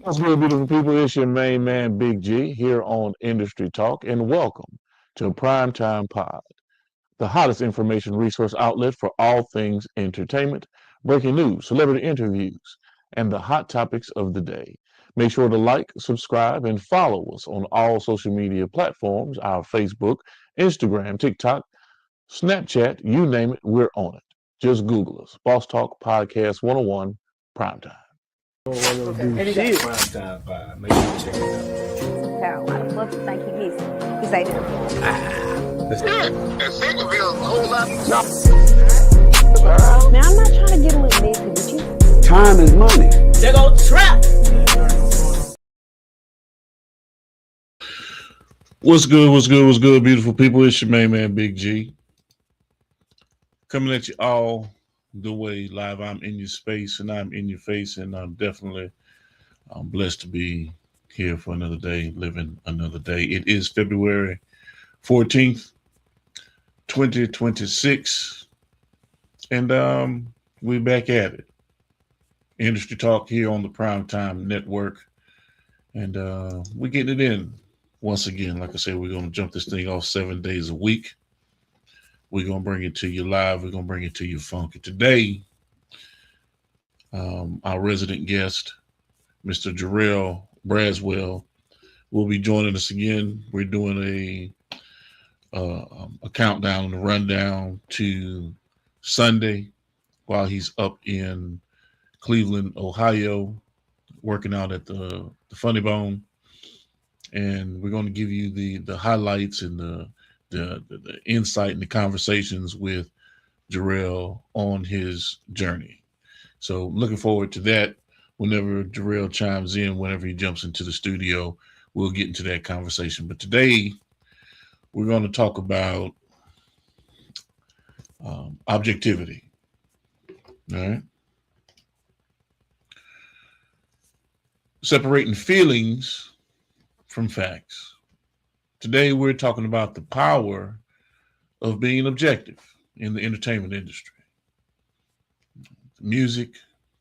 What's good, beautiful people? It's your main man, Big G, here on Industry Talk, and welcome to Primetime Pod, the hottest information resource outlet for all things entertainment, breaking news, celebrity interviews, and the hot topics of the day. Make sure to like, subscribe, and follow us on all social media platforms, our Facebook, Instagram, TikTok, Snapchat, you name it, we're on it. Just Google us. Boss Talk Podcast 101 Primetime. Okay. And he got prime time vibe. Make sure you check it How? Why the fuck you think he missing? He say that. And Centerville's a whole lot. Now I'm not trying to get a little messy with you. Time is money. They go trap. What's good, beautiful people? It's your main man, Big G. Coming at you all the way live. I'm in your space and I'm in your face, and I'm definitely blessed to be here for another day, living another day. It is February 14th, 2026, and we're back at it. Industry Talk here on the Primetime Network, and we're getting it in once again. Like I said, we're going to jump this thing off 7 days a week. We're going to bring it to you live. We're going to bring it to you funky. Today, our resident guest, Mr. Jarrell Braswell, will be joining us again. We're doing a countdown and a rundown to Sunday while he's up in Cleveland, Ohio, working out at the Funny Bone. And we're going to give you the highlights and the insight and the conversations with Jarrell on his journey. So looking forward to that. Whenever Jarrell chimes in, whenever he jumps into the studio, we'll get into that conversation. But today we're going to talk about objectivity. All right. Separating feelings from facts. Today, we're talking about the power of being objective in the entertainment industry. Music,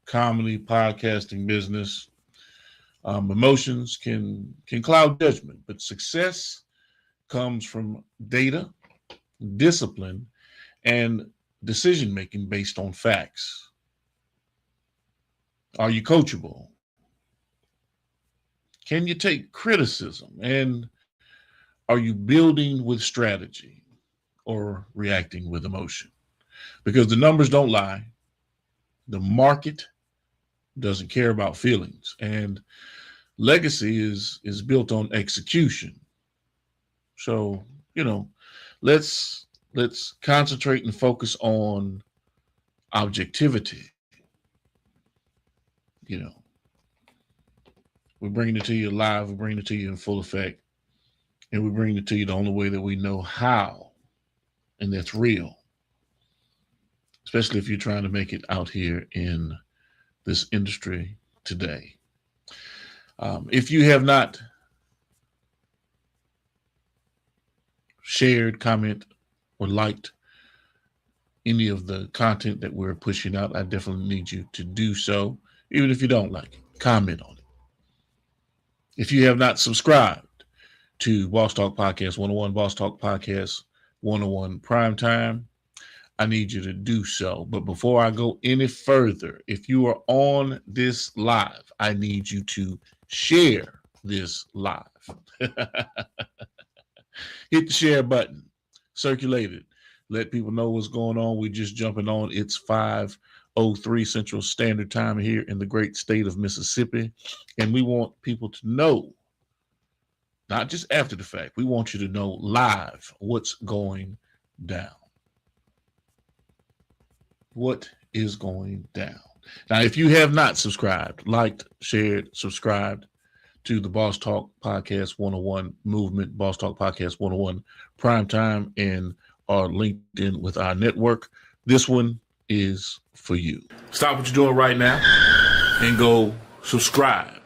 comedy, podcasting, business, emotions can cloud judgment, but success comes from data, discipline, and decision-making based on facts. Are you coachable? Can you take criticism? And are you building with strategy or reacting with emotion? Because the numbers don't lie. The market doesn't care about feelings. And legacy is built on execution. So, let's concentrate and focus on objectivity. We're bringing it to you live. We're bringing it to you in full effect. And we bring it to you the only way that we know how, and that's real, especially if you're trying to make it out here in this industry today. If you have not shared, comment, or liked any of the content that we're pushing out, I definitely need you to do so. Even if you don't like it, comment on it. If you have not subscribed to Boss Talk Podcast 101, Boss Talk Podcast 101 Primetime, I need you to do so. But before I go any further, if you are on this live, I need you to share this live. Hit the share button, circulate it, let people know what's going on. We're just jumping on. It's 5:03 Central Standard Time here in the great state of Mississippi. And we want people to know, not just after the fact, we want you to know live what's going down. What is going down? Now, if you have not subscribed, liked, shared, subscribed to the Boss Talk Podcast 101 movement, Boss Talk Podcast 101 Primetime, and are linked in with our network, this one is for you. Stop what you're doing right now and go subscribe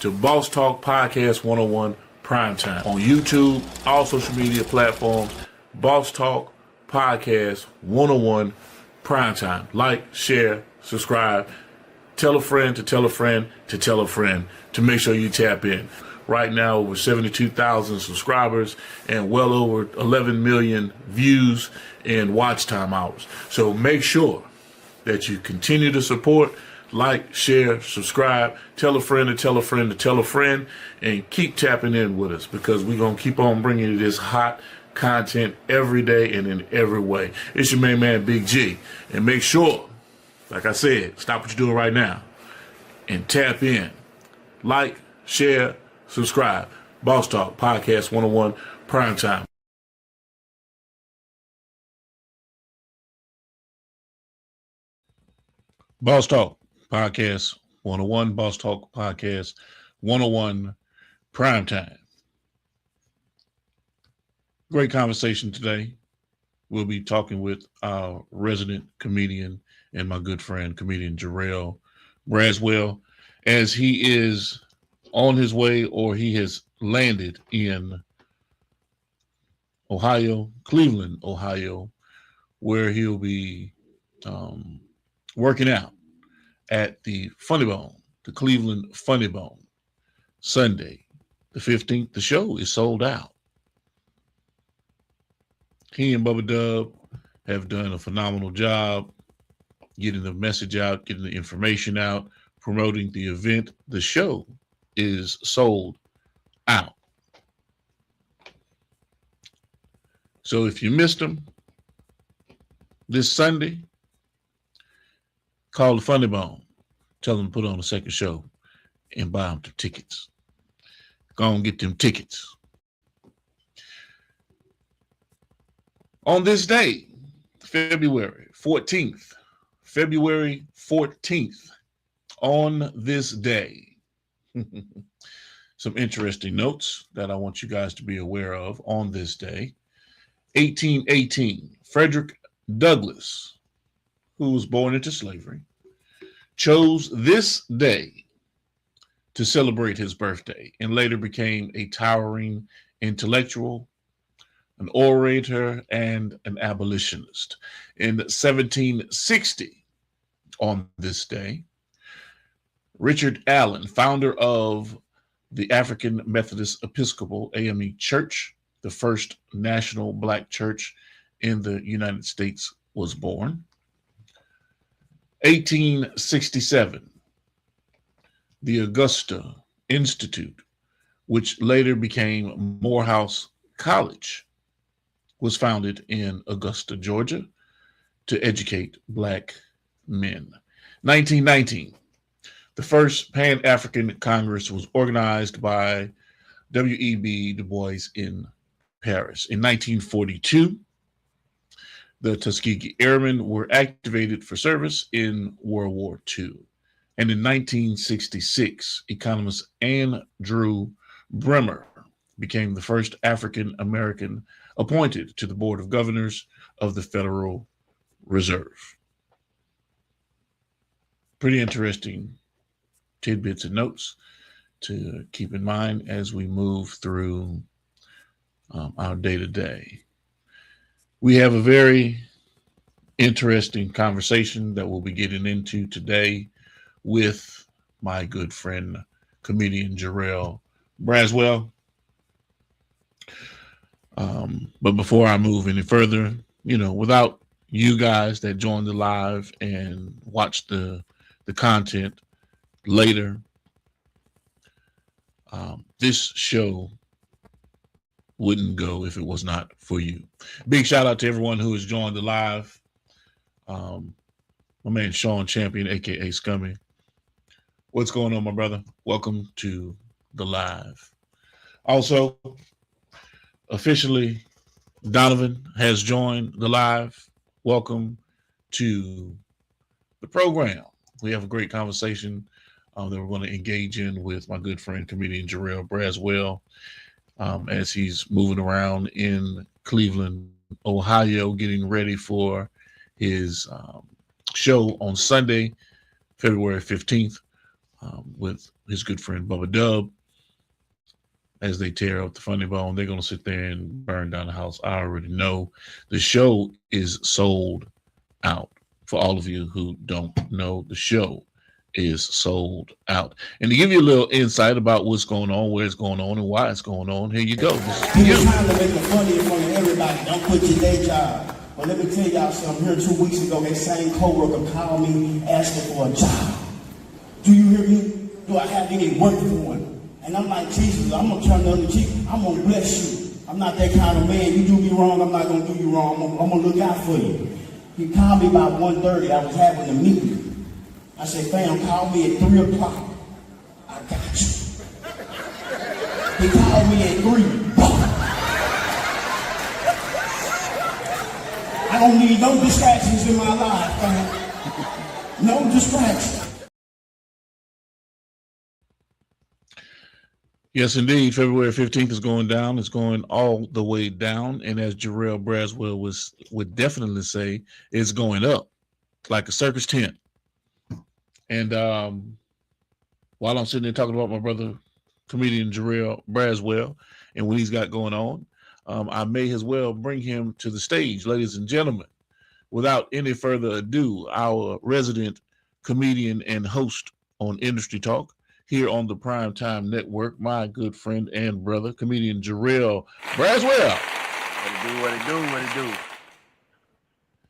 to Boss Talk Podcast 101 Primetime on YouTube, all social media platforms. Boss Talk Podcast 101 Primetime. Like, share, subscribe. tell a friend to tell a friend to tell a friend to make sure you tap in. Right now, over 72,000 subscribers and well over 11 million views and watch time hours. So make sure that you continue to support, like, share, subscribe, tell a friend to tell a friend to tell a friend, and keep tapping in with us, because we're going to keep on bringing you this hot content every day and in every way. It's your main man, Big G. And make sure, like I said, stop what you're doing right now and tap in. Like, share, subscribe. Boss Talk Podcast 101 Prime Time. Boss Talk Podcast 101, Boss Talk Podcast 101 Prime Time. Great conversation today. We'll be talking with our resident comedian and my good friend, comedian Jarrell Braswell, as he is on his way, or he has landed in Ohio, Cleveland, Ohio, where he'll be working out at the Funny Bone, the Cleveland Funny Bone, Sunday, the 15th. The show is sold out. He and Bubba Dub have done a phenomenal job getting the message out, getting the information out, promoting the event. The show is sold out. So if you missed them this Sunday, call the Funny Bone. Tell them to put on a second show and buy them the tickets. Go and get them tickets. On this day, February 14th, on this day, some interesting notes that I want you guys to be aware of on this day. 1818, Frederick Douglass, who was born into slavery, chose this day to celebrate his birthday and later became a towering intellectual, an orator, and an abolitionist. In 1760, on this day, Richard Allen, founder of the African Methodist Episcopal AME Church, the first national black church in the United States, was born. 1867, the Augusta Institute, which later became Morehouse College, was founded in Augusta, Georgia, to educate black men. 1919, the first Pan-African Congress was organized by W.E.B. Du Bois in Paris. In 1942, the Tuskegee Airmen were activated for service in World War II. And in 1966, economist Andrew Bremer became the first African American appointed to the Board of Governors of the Federal Reserve. Pretty interesting tidbits and notes to keep in mind as we move through our day-to-day. We have a very interesting conversation that we'll be getting into today with my good friend, comedian Jarrell Braswell. But before I move any further, without you guys that join the live and watch the content later, this show wouldn't go if it was not for you. Big shout out to everyone who has joined the live. My man Sean Champion, aka Scummy. What's going on, my brother? Welcome to the live. Also, officially, Donovan has joined the live. Welcome to the program. We have a great conversation that we're going to engage in with my good friend, comedian Jarrell Braswell, as he's moving around in Cleveland, Ohio, getting ready for his show on Sunday, February 15th, with his good friend Bubba Dub. As they tear up the Funny Bone, they're going to sit there and burn down the house. I already know. The show is sold out. For all of you who don't know, the show is sold out. And to give you a little insight about what's going on, where it's going on, and why it's going on, here you go. This is for People you. trying to make it funny in front of everybody. Don't quit your day job. But let me tell y'all something. Here 2 weeks ago, that same coworker called me asking for a job. Do you hear me? Do I have any work for him? And I'm like, Jesus, I'm gonna turn the other cheek. I'm gonna bless you. I'm not that kind of man. You do me wrong, I'm not gonna do you wrong. I'm gonna look out for you. He called me about 1:30. I was having a meeting. I said, fam, call me at 3 o'clock. I got you. He called me at 3. I don't need no distractions in my life, fam. No distractions. Yes, indeed. February 15th is going down. It's going all the way down. And as Jarrell Braswell would definitely say, it's going up like a circus tent. And while I'm sitting there talking about my brother, comedian Jarrell Braswell, and what he's got going on, I may as well bring him to the stage, ladies and gentlemen. Without any further ado, our resident comedian and host on Industry Talk, here on the Primetime Network, my good friend and brother, comedian Jarrell Braswell.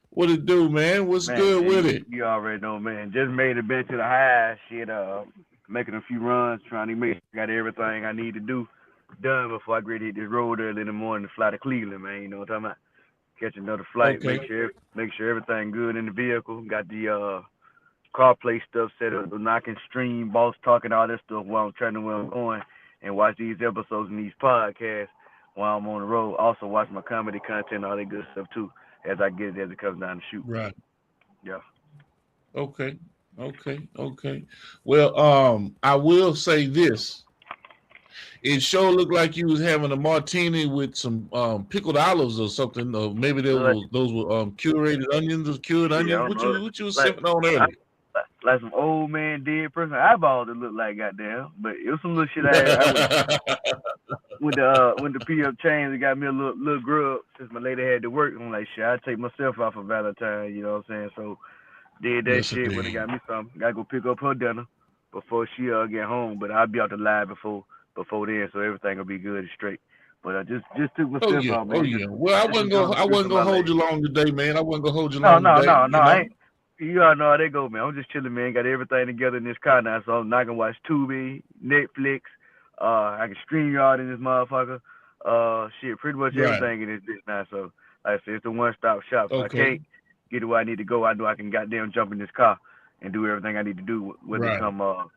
What it do, man? What's Man, good with you, it? you already know, man. Just made it back to the high. Shit, making a few runs, trying to make got everything I need to do done before I get hit this road early in the morning to fly to Cleveland, man. You know what I'm talking about? Catch another flight, Okay. make sure everything good in the vehicle. Got the CarPlay stuff set up, so I can stream, boss talking, all that stuff while I'm trying to where I'm going, and watch these episodes and these podcasts while I'm on the road. Also watch my comedy content, all that good stuff too, as I get it as it comes down the shoot. Right. Yeah. Okay. Well, I will say this. It sure looked like you was having a martini with some pickled olives or something, or maybe those were curated onions or cured onions. What you was sipping on earlier? Like some old man dead person eyeballs that look like goddamn, but it was some little shit I went to P up chains and got me a little grub since my lady had to work. I'm like, shit, I take myself out for Valentine's, you know what I'm saying? So did that Yes, shit when indeed. it got me something. Gotta go pick up her dinner before she get home, but I'll be out the live before then, so everything will be good and straight. But I just took myself out, man. Well, I wasn't gonna hold you long today, man. I wasn't gonna hold you long No, today. I ain't. You all know how they go, man. I'm just chilling, man. Got everything together in this car now, so I can watch Tubi, Netflix. I can stream y'all in this motherfucker. Shit, pretty much Right. everything in this bitch now. So, like I said, it's a one-stop shop. So I Okay. can't get to where I need to go. I know I can goddamn jump in this car and do everything I need to do when it Right. come what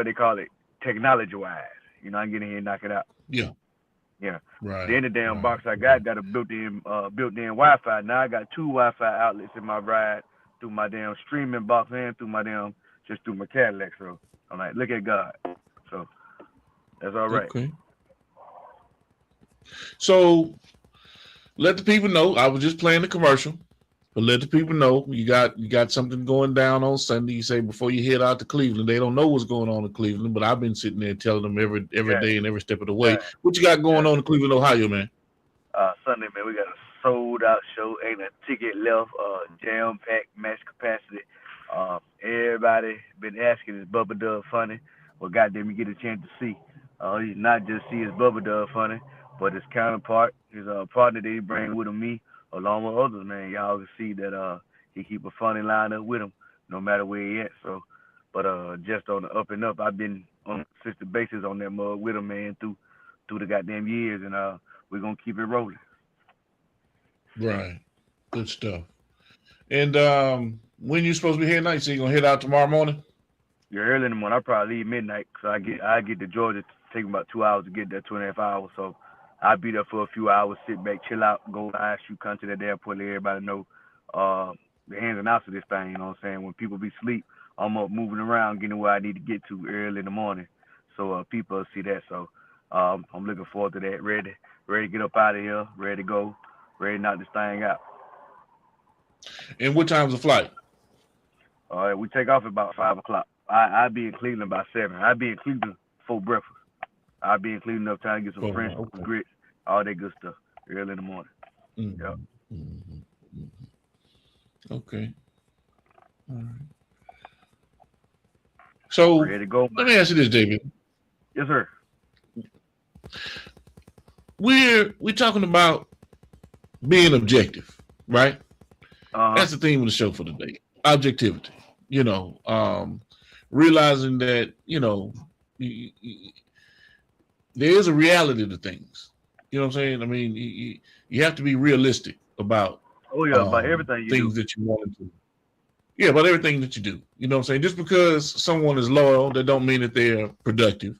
they call it, technology-wise. You know, I can get in here and knock it out. Yeah. Yeah. Right. Then the damn box I got a built-in Wi-Fi. Now I got 2 Wi-Fi outlets in my ride through my damn streaming box and through my Cadillac. So I'm like, look at God. So that's all right. Okay. So let the people know. I was just playing the commercial, but let the people know you got something going down on Sunday. You say before you head out to Cleveland. They don't know what's going on in Cleveland, but I've been sitting there telling them every day and every step of the way. Yeah. What you got going on in Cleveland, Ohio, man? Sunday, man, we got a sold-out show. Ain't a ticket left. Jam-packed, match capacity. Everybody been asking, is Bubba Dub funny? Well, goddamn, you get a chance to see. He's not just see his Bubba Dub funny, but his counterpart, his partner that he bring with him, me, along with others, man. Y'all can see that he keep a funny lineup with him, no matter where he at. So, but just on the up and up, I've been on consistent basis on that mug with him, man, through the goddamn years, and we're gonna keep it rolling. Right. Good stuff. And when you supposed to be heading out? So you gonna head out tomorrow morning? Yeah, early in the morning. I probably leave midnight, so I get to Georgia. Take about 2 hours to get there, 2.5 hours. So I'll be there for a few hours, sit back, chill out, go live, shoot content at the airport, let everybody know the ins and outs of this thing. You know what I'm saying? When people be asleep, I'm up moving around, getting where I need to get to early in the morning, so people see that. So I'm looking forward to that. Ready to get up out of here, ready to go, ready to knock this thing out. And what time's the flight? All right, we take off at about 5 o'clock. I'll be in Cleveland by 7. I'll be in Cleveland before breakfast. I'll be in Cleveland enough time to get some French, some grits, all that good stuff early in the morning. Mm-hmm. Yep. Mm-hmm. Okay. All right. So Ready to go. let me ask you this, David. Yes, sir. We're talking about being objective, right? Uh-huh. That's the theme of the show for today. Objectivity. You know, realizing that, you know, there is a reality to things. You know what I'm saying? I mean, you have to be realistic about Oh yeah, about everything you things do. that you want to do. Yeah, about everything that you do. You know what I'm saying? Just because someone is loyal, that don't mean that they're productive.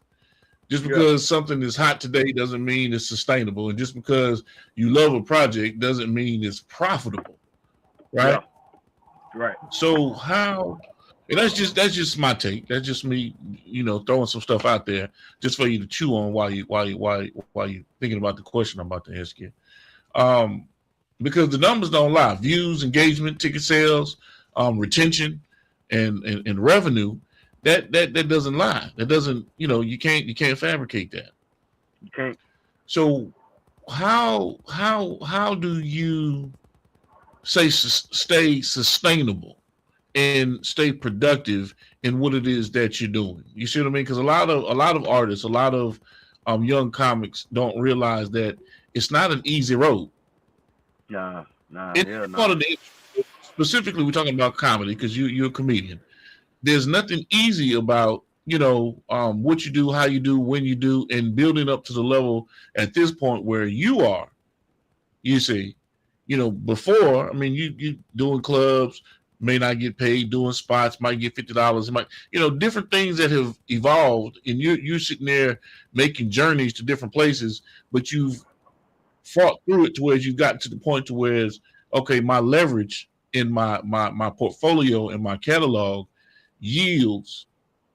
Just because something is hot today doesn't mean it's sustainable. And just because you love a project doesn't mean it's profitable. Right? Yeah. Right. So how, and that's just my take. That's just me, you know, throwing some stuff out there just for you to chew on while you thinking about the question I'm about to ask you. Because the numbers don't lie. Views, engagement, ticket sales, retention, and revenue, that doesn't lie. That doesn't, you know, you can't fabricate that. You can't. So how do you stay sustainable and stay productive in what it is that you're doing? You see what I mean? Because a lot of artists, a lot of young comics don't realize that it's not an easy road. Nah. It's part of the, specifically we're talking about comedy because you're a comedian. There's nothing easy about, you know, what you do, how you do, when you do, and building up to the level at this point where you are. You see, you know, before, I mean, you doing clubs, may not get paid, doing spots, might get $50, might, you know, different things that have evolved, and you're sitting there making journeys to different places, but you've fought through it to where you got to the point to where it's, okay, my leverage in my portfolio and my catalog yields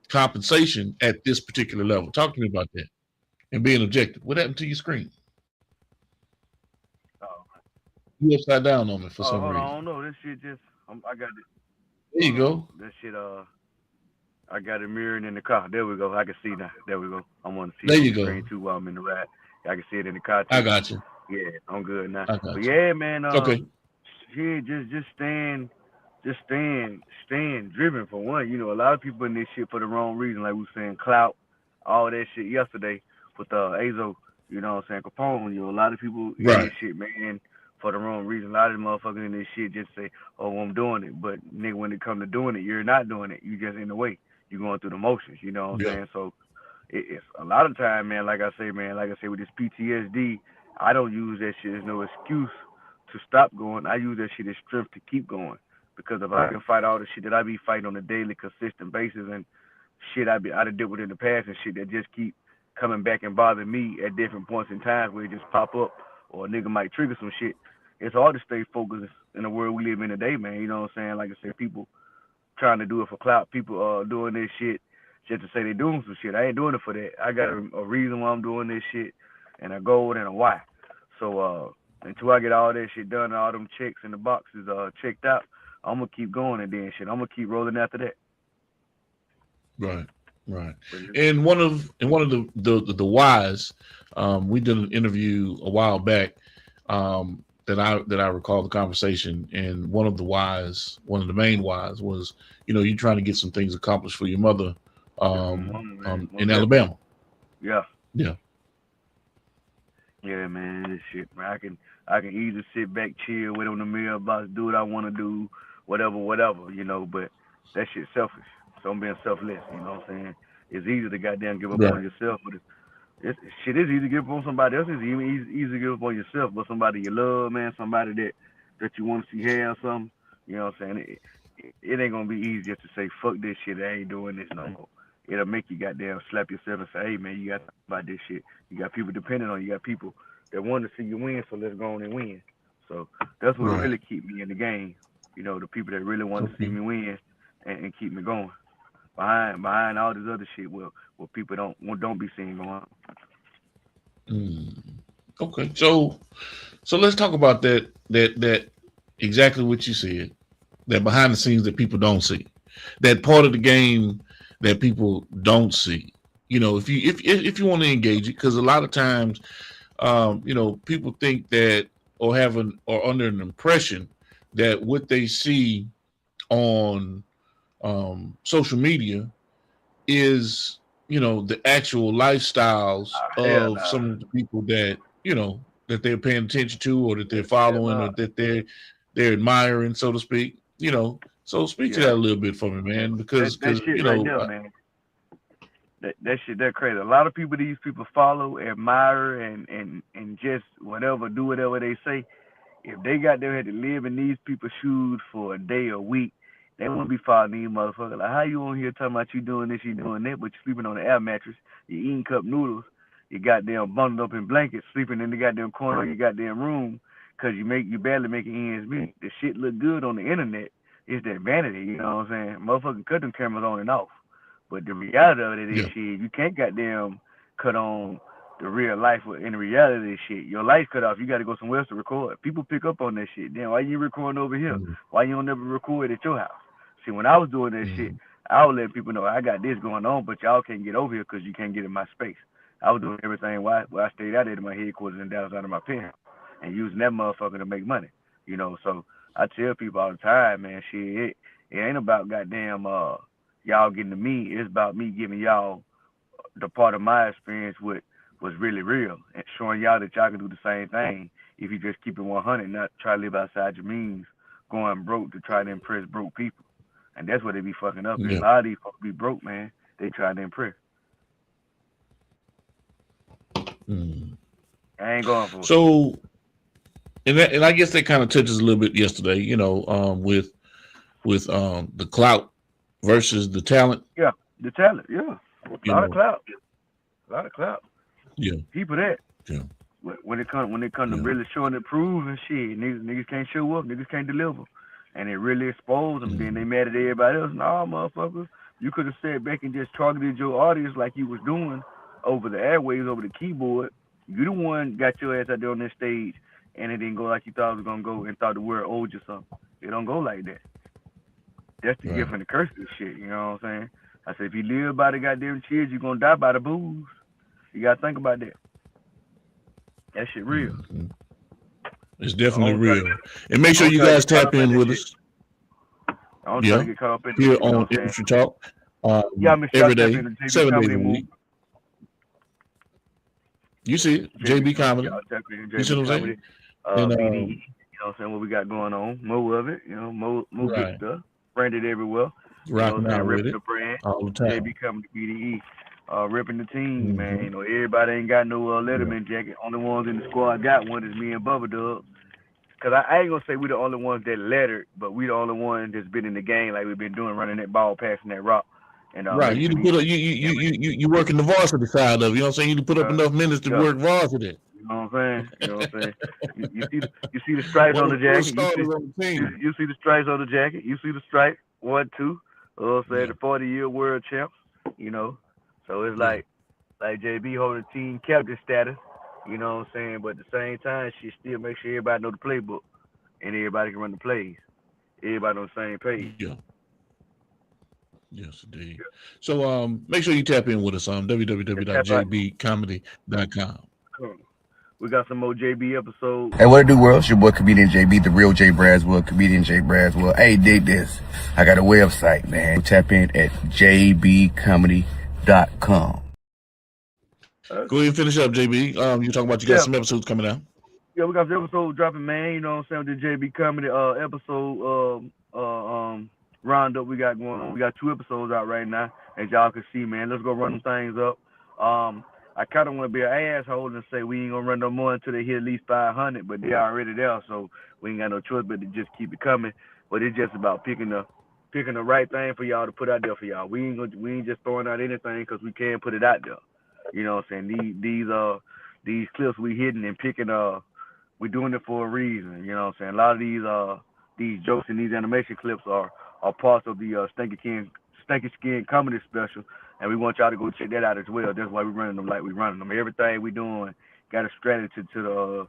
compensation at this particular level. Talk to me about that and being objective. What happened to your screen? You upside down on me for some reason. I don't know. This shit just, I got it. There you go. That shit, I got it mirroring in the car. There we go. I can see now. There we go. I want to see there it you on the go. screen too while I'm in the ride. I can see it in the car too. I got you. Yeah, I'm good now. But yeah, man. Okay. Yeah, just staying driven for one. You know, a lot of people in this shit for the wrong reason, like we were saying, clout, all that shit yesterday with Azo. You know what I'm saying, Capone. You know, a lot of people in this shit, man, for the wrong reason. A lot of the motherfuckers in this shit just say, "Oh, I'm doing it," but nigga, when it come to doing it, you're not doing it. You just in the way. You going through the motions. You know what I'm saying? So it's a lot of time, man. Like I say, with this PTSD, I don't use that shit as no excuse to stop going. I use that shit as strength to keep going. Because if I can fight all the shit that I be fighting on a daily, consistent basis, and shit I'd have dealt with in the past and shit that just keep coming back and bothering me at different points in time where it just pop up or a nigga might trigger some shit, it's hard to stay focused in the world we live in today, man. You know what I'm saying? Like I said, people trying to do it for clout. People doing this shit just to say they doing some shit. I ain't doing it for that. I got a reason why I'm doing this shit and a goal and a why. So until I get all that shit done and all them checks in the boxes checked out, I'm gonna keep going and then shit. I'm gonna keep rolling after that. Right. And one of the whys, we did an interview a while back that I recall the conversation, and one of the main whys was, you know, you trying to get some things accomplished for your mother in Alabama. Yeah. Yeah, man, this shit, man. I can easily sit back, chill, wait on the mailbox, do what I want to do, whatever, you know, but that shit's selfish. So I'm being selfless, you know what I'm saying? It's easy to goddamn give up on yourself, but shit is easy to give up on somebody else. It's even easy to give up on yourself, but somebody you love, man, somebody that you want to see have something, you know what I'm saying? It ain't gonna be easy just to say, fuck this shit, I ain't doing this no more. It'll make you goddamn slap yourself and say, hey, man, you got to talk about this shit. You got people depending on you. You got people that want to see you win, so let's go on and win. So that's what really keep me in the game. You know, the people that really want to see me win and keep me going. Behind all this other shit, well, people don't be seeing going on. Okay, so let's talk about that exactly what you said. That behind the scenes that people don't see, that part of the game that people don't see. You know, if you want to engage it, because a lot of times, you know, people think that or under an impression that what they see on social media is, the actual lifestyles Hell of nah. some of the people that, that they're paying attention to, or that they're following, or that they're admiring, so to speak. So speak to that a little bit for me, man, because that shit right there, man. That shit, that crazy. A lot of people, these people follow, admire, and just do whatever they say. If they got there had to live in these people's shoes for a day or week, they won't be following these motherfuckers. Like, how you on here talking about you doing this, you doing that, but you sleeping on the air mattress, you eating cup noodles, you goddamn bundled up in blankets, sleeping in the goddamn corner of your goddamn room, cause you barely making ends meet. The shit look good on the internet. It's that vanity, you know what I'm saying? Motherfuckers cut them cameras on and off. But the reality of it is, shit, you can't goddamn cut on the real life in the reality of this shit. Your lights cut off, you got to go somewhere else to record. People pick up on that shit. Damn, why you recording over here? Why you don't never record at your house? See, when I was doing that shit, I would let people know I got this going on, but y'all can't get over here because you can't get in my space. I was doing everything while I stayed out there in my headquarters in Dallas out of my penthouse and using that motherfucker to make money. So I tell people all the time, man, shit, it ain't about goddamn y'all getting to me. It's about me giving y'all the part of my experience was really real and showing y'all that y'all can do the same thing if you just keep it 100, not try to live outside your means, going broke to try to impress broke people. And that's what they be fucking up. A lot of these folks be broke, man. They try to impress. I ain't going for it. So, and I guess that kind of touches a little bit yesterday, with the clout versus the talent. Yeah, the talent. Yeah, a lot of clout. A lot of clout. Yeah, people that. Yeah. When it come to really showing it, proving shit, niggas can't show up, niggas can't deliver, and it really exposed them. Then they mad at everybody else. Nah, motherfucker, you could have sat back and just targeted your audience like you was doing over the airwaves, over the keyboard. You the one got your ass out there on this stage, and it didn't go like you thought it was gonna go, and thought the world owed you something. It don't go like that. That's the gift and the curse of this shit. You know what I'm saying? I said, if you live by the goddamn cheers, you're gonna die by the booze. You gotta think about that. That shit real. It's definitely real. And make sure you guys tap in with us. I don't try to get caught up in here on Industry Talk. Every day, 7 days a week. You see it, JB Comedy. You see what I'm saying? And, BDE, you know what I'm saying, what we got going on. More of it, more good stuff. Branded everywhere. Rocking out with it the brand, all the time. JB Comedy, BDE. Ripping the team, man. Everybody ain't got no Letterman jacket. Only ones in the squad got one is me and Bubba Dub. Cause I ain't gonna say we the only ones that lettered, but we the only ones that's been in the game like we've been doing, running that ball, passing that rock. And right, you put up, you working the varsity side of it. You know what I'm saying? You put up enough minutes to work varsity. You know what I'm saying? You know what I'm saying? you see the stripes on the jacket. You see the stripes on the jacket. You see the stripe 1, 2. You know what I'm saying? The 40-year world champs. So it's like JB holding team captain status, you know what I'm saying? But at the same time, she still make sure everybody know the playbook and everybody can run the plays. Everybody on the same page. Yeah. Yes, indeed. So make sure you tap in with us on www.jbcomedy.com. We got some more JB episodes. Hey, what it do, world? It's your boy, Comedian JB, the real Jay Braswell, Comedian Jay Braswell. Hey, dig this. I got a website, man. Tap in at jbcomedy.com. Go ahead and finish up, JB. You talking about you got some episodes coming out. Yeah, we got the episode dropping, man. You know what I'm saying? The JB Comedy episode roundup we got going on. We got 2 episodes out right now, as y'all can see, man. Let's go run them things up. I kind of want to be an asshole and say we ain't gonna run no more until they hit at least 500, but they already there, so we ain't got no choice but to just keep it coming. But it's just about picking the right thing for y'all to put out there for y'all. We ain't just throwing out anything because we can't put it out there. You know what I'm saying? These clips we hitting and picking, we doing it for a reason. You know what I'm saying? A lot of these jokes and these animation clips are parts of the Stinky Skin comedy special, and we want y'all to go check that out as well. That's why we're running them like we running them. Everything we doing got a strategy to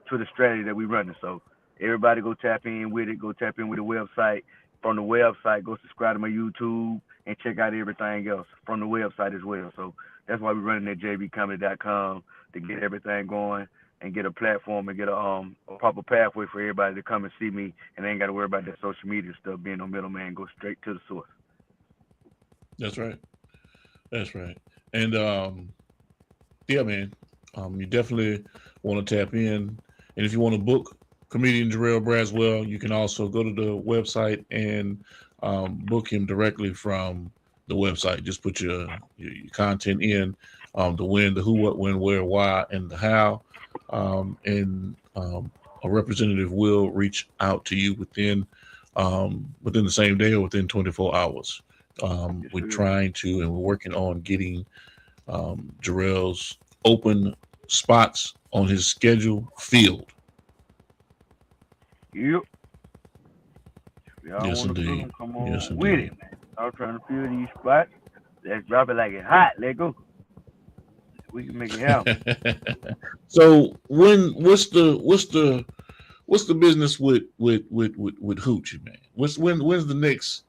the strategy that we running. So everybody go tap in with it. Go tap in with the website. From the website, go subscribe to my YouTube and check out everything else from the website as well. So that's why we're running at jbcomedy.com to get everything going and get a platform and get a proper pathway for everybody to come and see me, and they ain't got to worry about that social media stuff, being no middleman, go straight to the source. That's right. That's right. And yeah, man, you definitely want to tap in. And if you want to book comedian Jarrell Braswell, you can also go to the website and book him directly from the website. Just put your content in, the when, the who, what, when, where, why, and the how. And a representative will reach out to you within the same day or within 24 hours. We're trying to, and we're working on getting Jarrell's open spots on his schedule filled. Yep. Y'all Yes, want to indeed. come on Yes, with indeed. it, man. I'm trying to fill these spots. Let's drop it like it's hot. Let go. We can make it happen. So what's the business with Hoochie Man? When's the next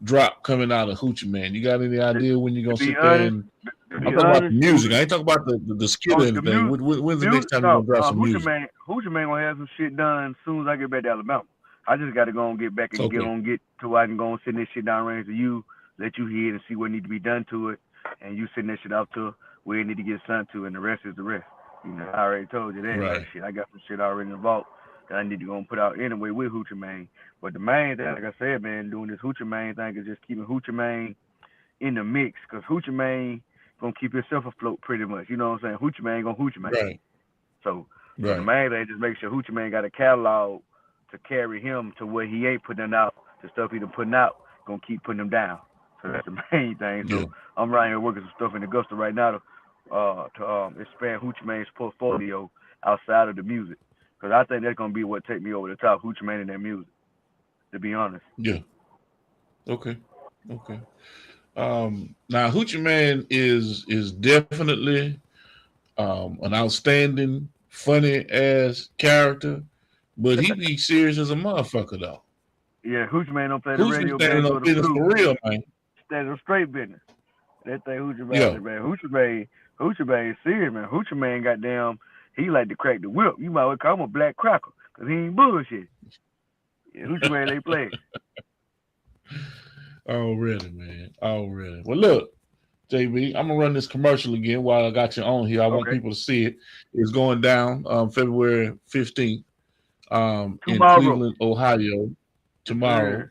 drop coming out of Hoochie Man? You got any idea when you're gonna To be sit there honest, and To I'm be talking about the honest, music. I ain't talking about the skill or the anything. When's the next time you're gonna drop some music? Hoochie Man gonna have some shit done as soon as I get back to Alabama. I just gotta go and get back and Okay. get to where I can go and send this shit down range to you, let you hear it and see what need to be done to it, and you send that shit out to where it need to get sent to, and the rest is the rest. You know, I already told you that. Right. Like, shit, I got some shit already in the vault that I need to go and put out anyway with Hoochie Man. But the main thing, like I said, man, doing this Hoochie Man thing is just keeping Hoochie Man in the mix, because Hoochie Man gonna keep himself afloat pretty much. You know what I'm saying? Hoochie Man gonna Hoochie Man. Right. So the Right. main thing just make sure Hoochie Man got a catalog to carry him to where he ain't putting out the stuff he done putting out, gonna keep putting him down. So that's the main thing. So Yeah. I'm right here working some stuff in Augusta right now to expand Hoochie Man's portfolio outside of the music, because I think that's gonna be what take me over the top, Hoochie Man and that music. To be honest. Yeah. Okay. Okay. Now Hoochie Man is definitely an outstanding, funny ass character, but he be serious as a motherfucker though. Yeah, Hoochie Man don't play the Hoochie radio standing games or on the business for flute. real, man. Standing on straight business. That thing Hoochie Man, Yeah. man. Hoochie Man is serious, man. Hoochie Man, goddamn, he like to crack the whip. You might well call him a black cracker, because he ain't bullshit. Yeah, Hoochie Man, they play. Already, man. Already. Well, look, JB, I'm gonna run this commercial again while I got you on here. I want Okay. people to see it. It's going down February 15th in Tomorrow. Cleveland, Ohio. Tomorrow.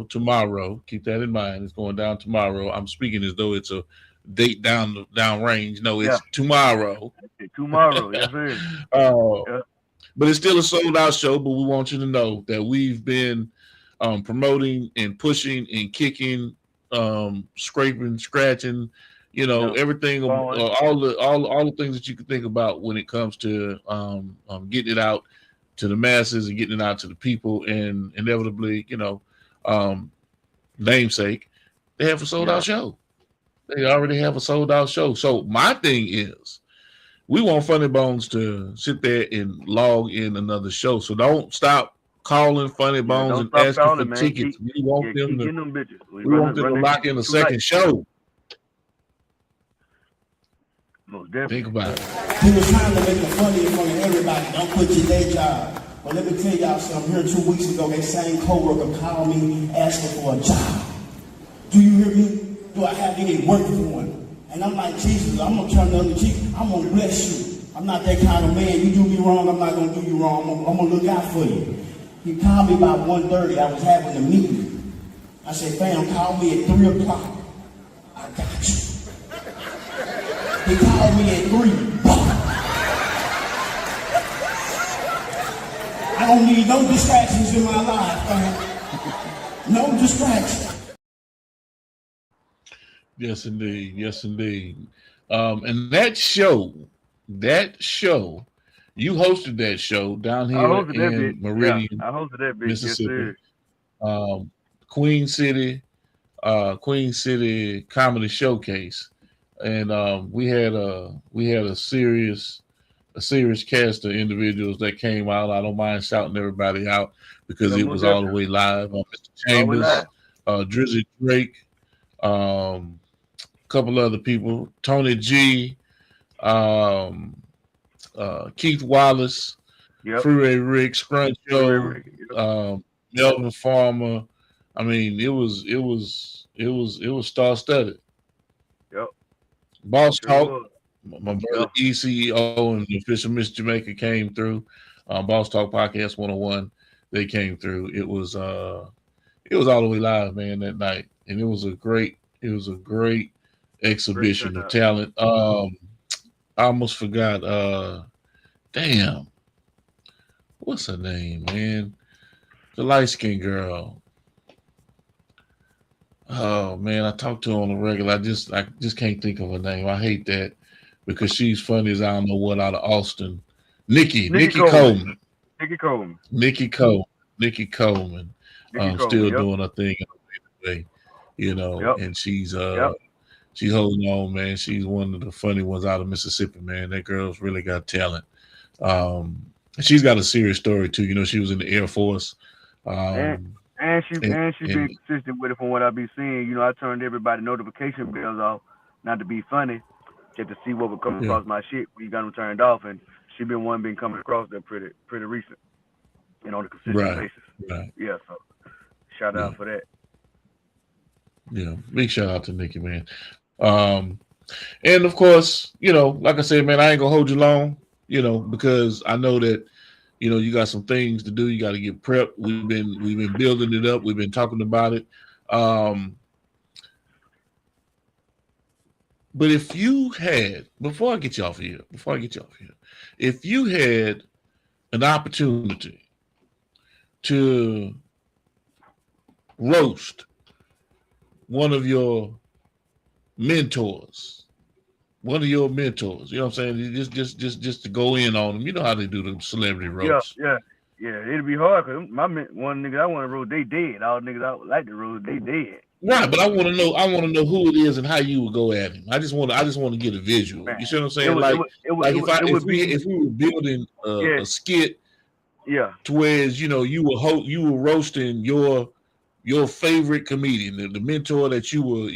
Sure. Keep that in mind. It's going down tomorrow. I'm speaking as though it's a date down range. No, it's tomorrow. Tomorrow, yes, sir. Yeah. But it's still a sold out show. But we want you to know that we've been promoting and pushing and kicking, scraping, scratching, everything, all the things that you can think about when it comes to getting it out to the masses and getting it out to the people, and inevitably, namesake, they have a sold out show. They already have a sold out show. So my thing is, we want Funny Bones to sit there and log in another show. So don't stop calling Funny Bones and asking for tickets. We want them to lock in a second show. Most definitely. Think about it. He was trying to make it funny in front of everybody. Don't quit your day job. But let me tell y'all something. Here 2 weeks ago, that same coworker called me asking for a job. Do you hear me? Do I have any work for him? And I'm like, Jesus, I'm going to turn the other cheek. I'm going to bless you. I'm not that kind of man. You do me wrong, I'm not going to do you wrong. I'm going to look out for you. He called me about 1:30. I was having a meeting. I said, fam, call me at 3 o'clock. I got you. He called me at 3. I don't need no distractions in my life, man. No distractions. Yes, indeed. Yes, indeed. And that show, you hosted that show down here in Meridian, I hosted that bitch, Mississippi. Queen City Comedy Showcase, and we had a serious cast of individuals that came out. I don't mind shouting everybody out because it was all the way live. Mr. Chambers, Drizzy Drake, couple other people, Tony G, Keith Wallace, Freeway Rick, Scruncho, Melvin Farmer. I mean, it was star-studded. Yep. Boss Sure Talk. was. My brother ECO and the official Miss Jamaica came through. Boss Talk Podcast 101. They came through. It was all the way live, man, that night. And it was a great exhibition of talent. I almost forgot damn. What's her name, man? The light-skinned girl. Oh man, I talked to her on the regular. I just can't think of her name. I hate that because she's funny as I don't know what out of Austin. Nikki Coleman. Nikki Coleman. Still doing her thing in a way, you know, and she's holding on, man. She's one of the funny ones out of Mississippi, man. That girl's really got talent. She's got a serious story too. You know, she was in the Air Force. And she's been consistent with it from what I be seeing. You know, I turned everybody notification bells off, not to be funny, just to see what would come across my shit when you got them turned off. And she been coming across there pretty recent, you know, on a consistent basis. Right. Yeah, so shout out for that. Yeah, big shout out to Nikki, man. And of course, you know, like I said, man, I ain't gonna hold you long, you know, because I know that, you know, you got some things to do. You got to get prepped. We've been building it up. We've been talking about it. But if you had, before I get you off here, if you had an opportunity to roast one of your mentors, you know what I'm saying? Just to go in on them. You know how they do the celebrity roast. Yeah. It'd be hard because one nigga I want to roast, they dead. All niggas I would like to roast, they dead. Right, but I want to know who it is and how you would go at him. I just want to get a visual. Man, you see what I'm saying? If we were building a skit, to where, you know, you were roasting your favorite comedian, the mentor that you were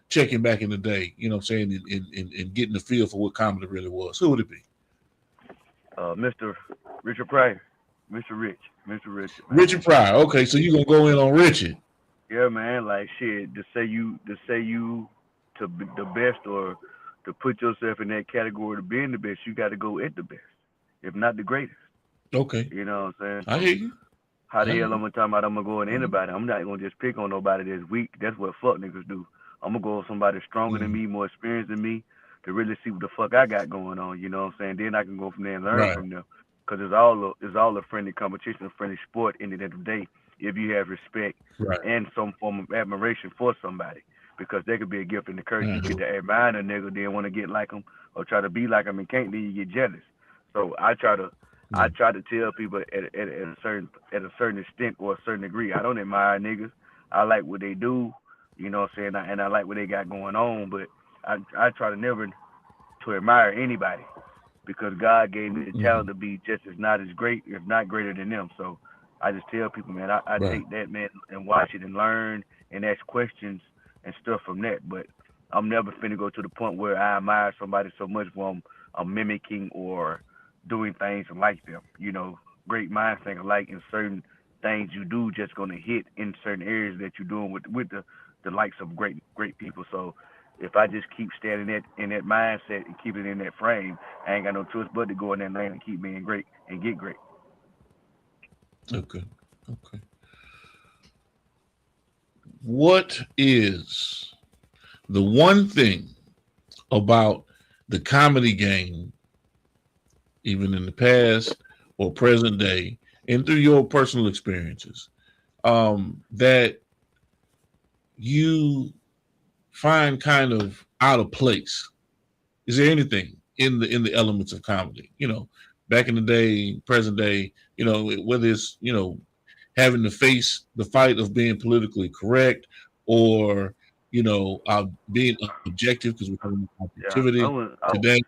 checking back in the day, you know what I'm saying, and getting the feel for what comedy really was. Who would it be? Mr. Richard Pryor. Mr. Rich. Richard Pryor. Okay, so you gonna go in on Richard? Yeah, man. Like shit, to say you to be the best or to put yourself in that category to being the best, you got to go at the best, if not the greatest. Okay. You know what I'm saying? I hear you. How the hell I'm gonna talk about I'm gonna go at anybody? I'm not gonna just pick on nobody that's weak. That's what fuck niggas do. I'm gonna go with somebody stronger than me, more experienced than me, to really see what the fuck I got going on. You know what I'm saying? Then I can go from there and learn from them. Because it's all a friendly competition, a friendly sport. In the end of the day, if you have respect and some form of admiration for somebody, because there could be a gift and the curse. You get to admire a nigga, then want to get like them or try to be like them and can't. Then you get jealous. So I try to tell people at a certain extent or a certain degree. I don't admire niggas. I like what they do. You know what I'm saying? And I like what they got going on, but I try to never to admire anybody, because God gave me the talent to be just as not as great, if not greater than them. So I just tell people, man, I take that, man, and watch it and learn and ask questions and stuff from that. But I'm never finna go to the point where I admire somebody so much where I'm mimicking or doing things like them. You know, great minds think alike, in certain things you do just gonna hit in certain areas that you're doing with the likes of great people. So if I just keep standing in that mindset and keep it in that frame, I ain't got no choice but to go in that lane and keep being great and get great. Okay. What is the one thing about the comedy game, even in the past or present day, and through your personal experiences, that you find kind of out of place? Is there anything in the elements of comedy, you know, back in the day, present day, you know, whether it's, you know, having to face the fight of being politically correct, or, you know, being objective, because we're talking about objectivity today.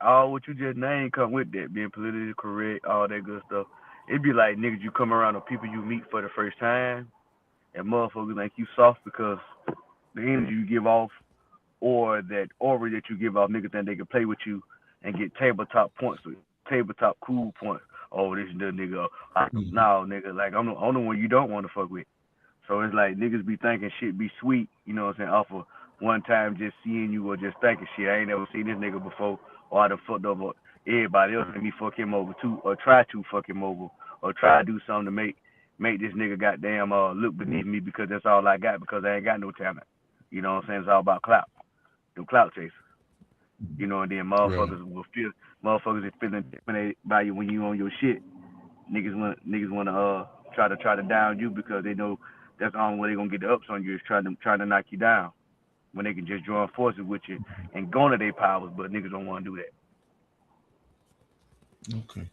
All what you just named come with that, being politically correct, all that good stuff. It'd be like, niggas, you come around the people you meet for the first time, and motherfuckers think you soft because the energy you give off, or that aura that you give off, niggas think they can play with you and get tabletop points, tabletop cool points. Oh, this nigga. No, nigga, like I'm the one you don't want to fuck with. So it's like niggas be thinking shit be sweet, you know what I'm saying, off of one time just seeing you or just thinking shit. I ain't never seen this nigga before, or I done fucked over everybody else and me fuck him over too, or try to fuck him over, or try to do something to make this nigga goddamn look beneath me because that's all I got because I ain't got no talent. You know what I'm saying? It's all about clout. Them clout chasers. You know, and then motherfuckers is feeling intimidated by you when you on your shit. Niggas wanna try to down you because they know that's the only way they gonna get the ups on you is trying to knock you down. When they can just join forces with you and go into their powers, but niggas don't want to do that. Okay.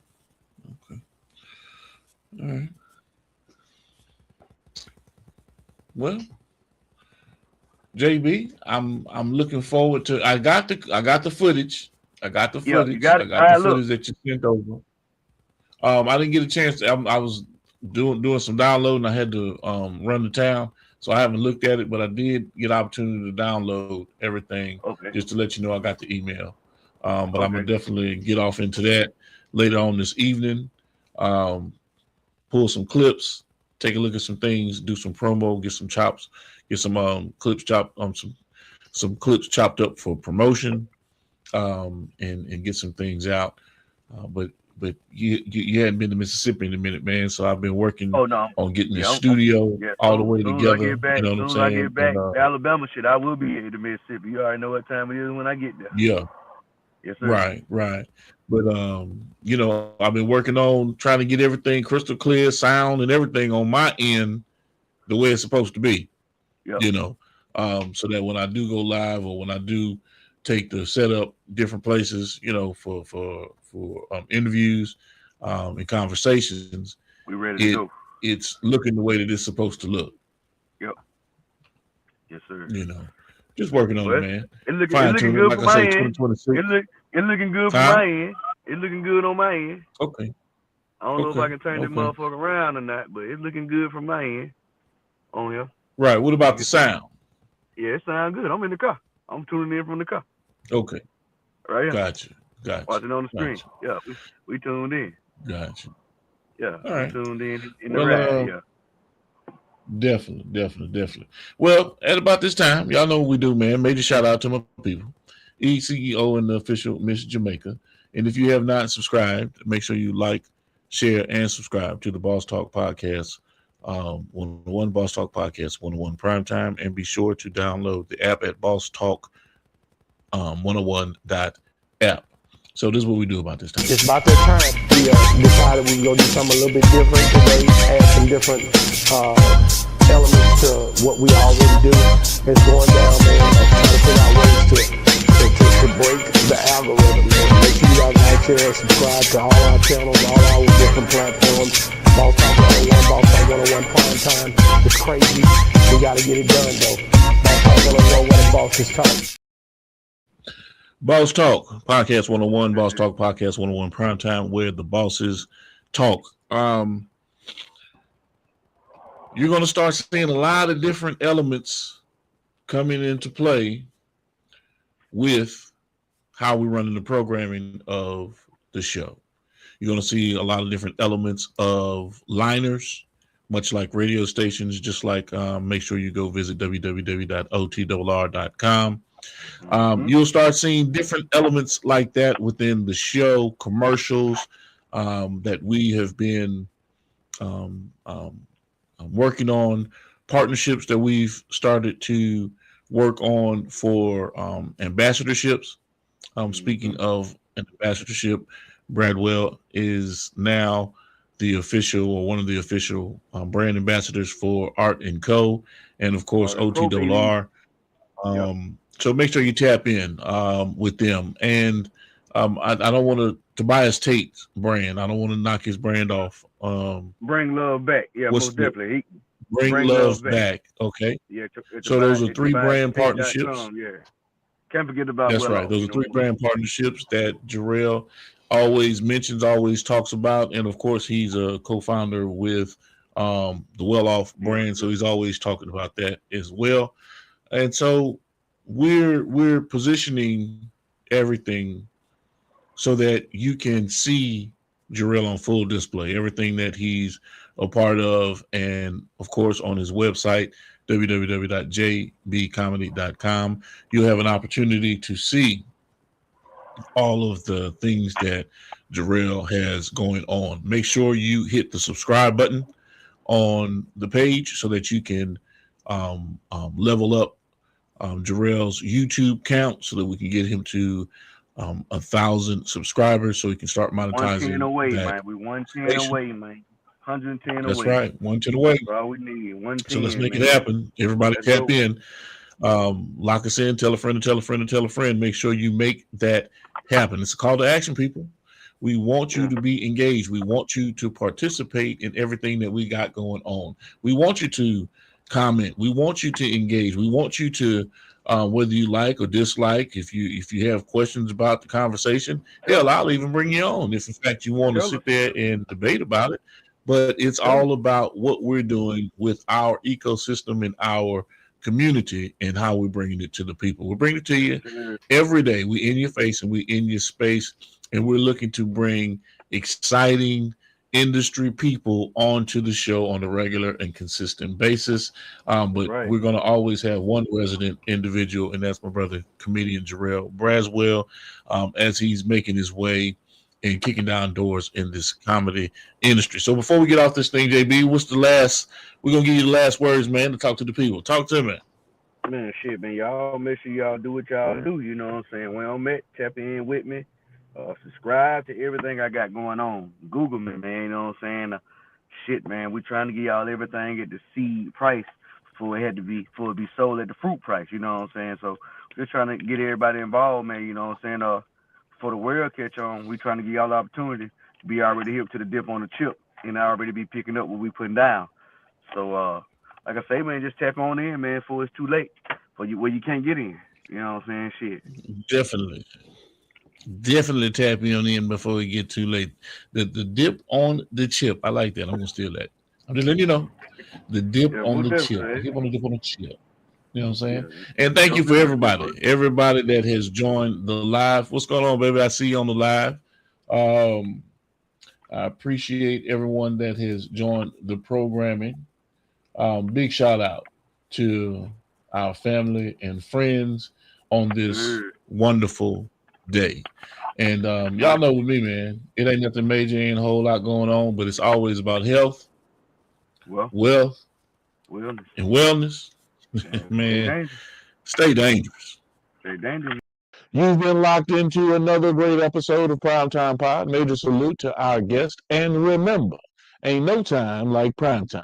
All right. Well, JB, I'm looking forward to. I got the footage. I got the footage. You got it? I got the footage that you sent over. I didn't get a chance. I was doing some downloading. I had to run to town, so I haven't looked at it. But I did get opportunity to download everything. Okay. Just to let you know, I got the email. But I'm gonna definitely get off into that later on this evening. Pull some clips, take a look at some things, do some promo, get some chops, get some clips chopped some clips chopped up for promotion, and get some things out. But you hadn't been to Mississippi in a minute, man. So I've been working on getting the studio all the way together. You know what I'm saying? I get back to Alabama shit, I will be here to Mississippi. You already know what time it is when I get there. Yeah. Yes, sir. Right. But you know, I've been working on trying to get everything crystal clear, sound and everything on my end the way it's supposed to be. Yep. You know, so that when I do go live or when I do take the setup different places, you know, for interviews and conversations, we ready to go. It's looking the way that it's supposed to look. Yep. Yes, sir. You know, just working on it, man. It's looking good for my end. It's looking good for my end. It's looking good on my end. Okay. I don't know if I can turn this motherfucker around or not, but it's looking good from my end on here. Right. What about the sound? Yeah, it sounds good. I'm in the car. I'm tuning in from the car. Okay. Right here. Gotcha. Watching on the screen. Gotcha. Yeah, we tuned in. Gotcha. Yeah. All right. Tuned in the ride. Yeah. Definitely. Well, at about this time, y'all know what we do, man. Major shout out to my people, ECEO and the official Miss Jamaica. And if you have not subscribed, make sure you like, share, and subscribe to the Boss Talk Podcast, 101 Boss Talk Podcast, 101 Primetime, and be sure to download the app at Boss Talk 101.app. So this is what we do about this time. It's about that time. We decided we were going to do something a little bit different today, add some different elements to what we already do. It's going down, man. I'm trying to figure out ways to break the algorithm, man. Make sure you guys like, share, and subscribe to all our channels, all our different platforms. Boss Talk 101, Boss Talk 101 Primetime. It's crazy. We got to get it done, though. Boss Talk 101, where the boss is talking. Boss Talk Podcast 101, Boss Talk Podcast 101 Primetime, where the bosses talk. You're going to start seeing a lot of different elements coming into play with how we're running the programming of the show. You're going to see a lot of different elements of liners, much like radio stations, just like make sure you go visit www.otr.com. You'll start seeing different elements like that within the show, commercials that we have been working on, partnerships that we've started to work on for ambassadorships. Speaking of an ambassadorship, Bradwell is now the official or one of the official brand ambassadors for Art & Co. and of course OTRR. So make sure you tap in with them. And I don't want to Tobias Tate's brand. I don't want to knock his brand off. Bring love back. Yeah, most definitely. Bring love back. Okay. Yeah. So those are 3 brand partnerships. Yeah. Can't forget about that's right. Those are 3 brand partnerships that Jarrell always mentions, always talks about, and of course he's a co-founder with the Well Off brand, so he's always talking about that as well. And so we're positioning everything so that you can see Jarrell on full display, everything that he's a part of, and of course on his website www.jbcomedy.com. You'll have an opportunity to see all of the things that Jarrell has going on. Make sure you hit the subscribe button on the page so that you can level up Jarrell's YouTube count so that we can get him to 1,000 subscribers so he can start monetizing. 110 away, that. man. We 110 away, man. 110 away. That's right. 110 away. That's all we need. 110. So let's make man. it happen. Everybody Let's tap go. in. Lock us in. Tell a friend and tell a friend and tell a friend. Make sure you make that happen. It's a call to action, people. We want you to be engaged. We want you to participate in everything that we got going on. We want you to comment. We want you to engage. We want you to, whether you like or dislike, if you have questions about the conversation, hell, I'll even bring you on if in fact you want to sit there and debate about it. But it's all about what we're doing with our ecosystem and our community and how we're bringing it to the people. We're bringing it to you every day. We in your face and we in your space, and we're looking to bring exciting industry people onto the show on a regular and consistent basis. But we're going to always have one resident individual, and that's my brother, comedian Jarrell Braswell, as he's making his way and kicking down doors in this comedy industry. So before we get off this thing, JB, we're going to give you the last words, man, to talk to the people. Talk to me. Man, shit, man. Y'all make sure y'all do what y'all do. You know what I'm saying? When I'm at, tap in with me. Subscribe to everything I got going on. Google me, man. You know what I'm saying? Shit, man. We trying to get y'all everything at the seed price before it be sold at the fruit price. You know what I'm saying? So we're trying to get everybody involved, man. You know what I'm saying? For the world catch on, we trying to give y'all the opportunity to be already hip to the dip on the chip and already be picking up what we putting down. So, like I say, man, just tap on in, man, before it's too late for you where you can't get in. You know what I'm saying? Shit. Definitely tap in before it get too late. The dip on the chip. I like that. I'm gonna steal that. I'm just letting you know. The dip on the chip. The dip on the chip. You know what I'm saying? And thank you for everybody that has joined the live. What's going on, baby? I see you on the live. I appreciate everyone that has joined the programming. Big shout out to our family and friends on this wonderful day. And y'all know with me, man, it ain't nothing major, ain't a whole lot going on, but it's always about health, wealth, and wellness. Man, stay dangerous. Stay dangerous. You've been locked into another great episode of Primetime Pod. Major salute to our guest. And remember, ain't no time like prime time.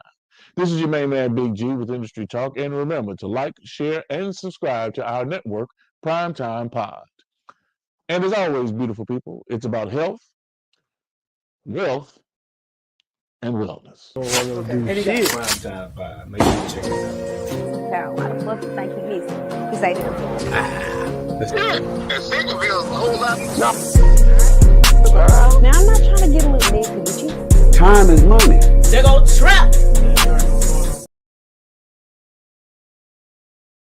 This is your main man, Big G, with Industry Talk. And remember to like, share, and subscribe to our network, Primetime Pod. And as always, beautiful people, it's about health, wealth, and wellness. Shit. Primetime Pod. Make sure you check it out. How? Why the fuck you think he missing? He say Now I'm not trying to get a little messy with you. Time is money. They go trap.